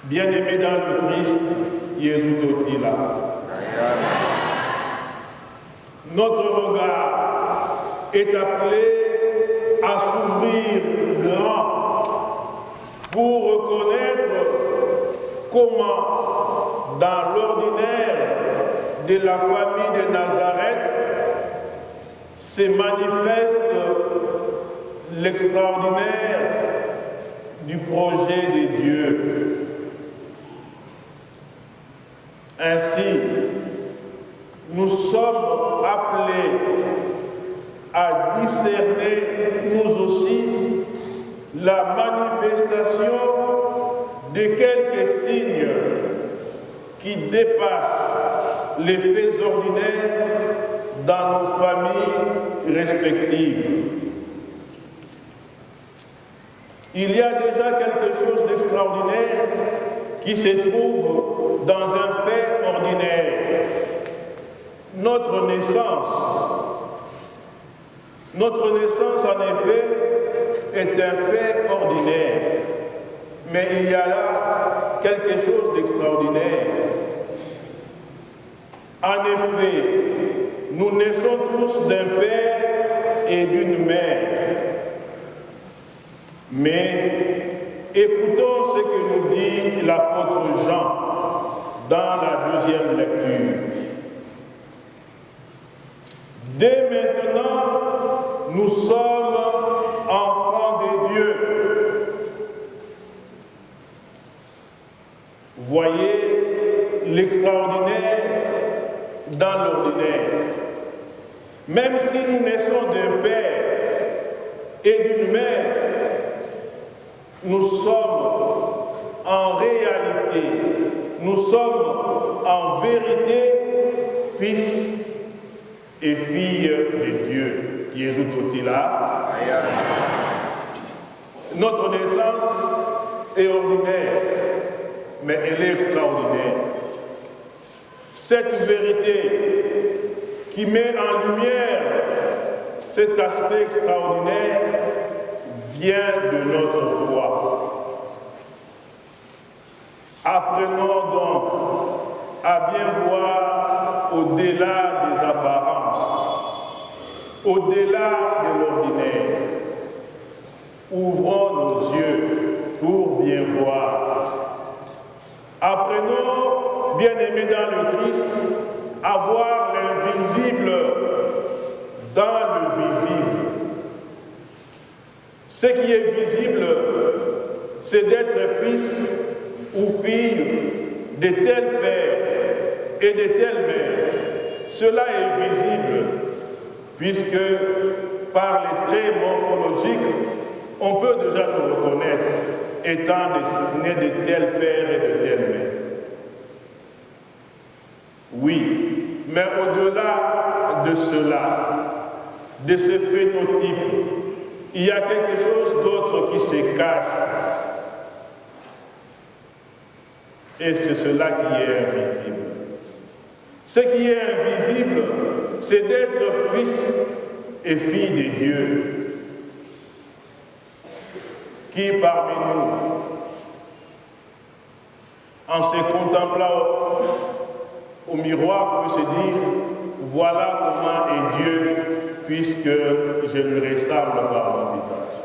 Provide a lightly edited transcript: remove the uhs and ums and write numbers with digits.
Bien-aimés dans le Christ, Jésus Totila. Notre regard est appelé à s'ouvrir grand pour reconnaître comment, dans l'ordinaire de la famille de Nazareth, se manifeste l'extraordinaire du projet de Dieu. Ainsi, nous sommes appelés à discerner, nous aussi, la manifestation de quelques signes qui dépassent les faits ordinaires dans nos familles respectives. Il y a déjà quelque chose d'extraordinaire qui se trouve dans un fait ordinaire. Notre naissance. Notre naissance, en effet, est un fait ordinaire. Mais il y a là quelque chose d'extraordinaire. En effet, nous naissons tous d'un père et d'une mère. Mais écoutons ce que nous dit l'apôtre Jean dans la deuxième lecture. Dès maintenant, nous sommes enfants de Dieu. Voyez l'extraordinaire dans l'ordinaire. Même si nous naissons d'un père et d'une mère, nous sommes en réalité, nous sommes en vérité fils et filles de Dieu. Jésus Totila. Notre naissance est ordinaire, mais elle est extraordinaire. Cette vérité qui met en lumière cet aspect extraordinaire vient de notre foi. Apprenons donc à bien voir au-delà des apparences, au-delà de l'ordinaire. Ouvrons nos yeux pour bien voir. Apprenons, bien-aimés dans le Christ, à voir l'invisible dans le visible. Ce qui est visible, c'est d'être fils ou fille de tel père et de telle mère. Cela est visible, puisque par les traits morphologiques, on peut déjà nous reconnaître étant nés de tel père et de telle mère. Oui, mais au-delà de cela, de ce phénotype, il y a quelque chose d'autre qui se cache. Et c'est cela qui est invisible. Ce qui est invisible, c'est d'être fils et fille de Dieu. Qui parmi nous, en se contemplant au miroir, peut se dire, voilà comment est Dieu, puisque je lui ressemble par mon visage.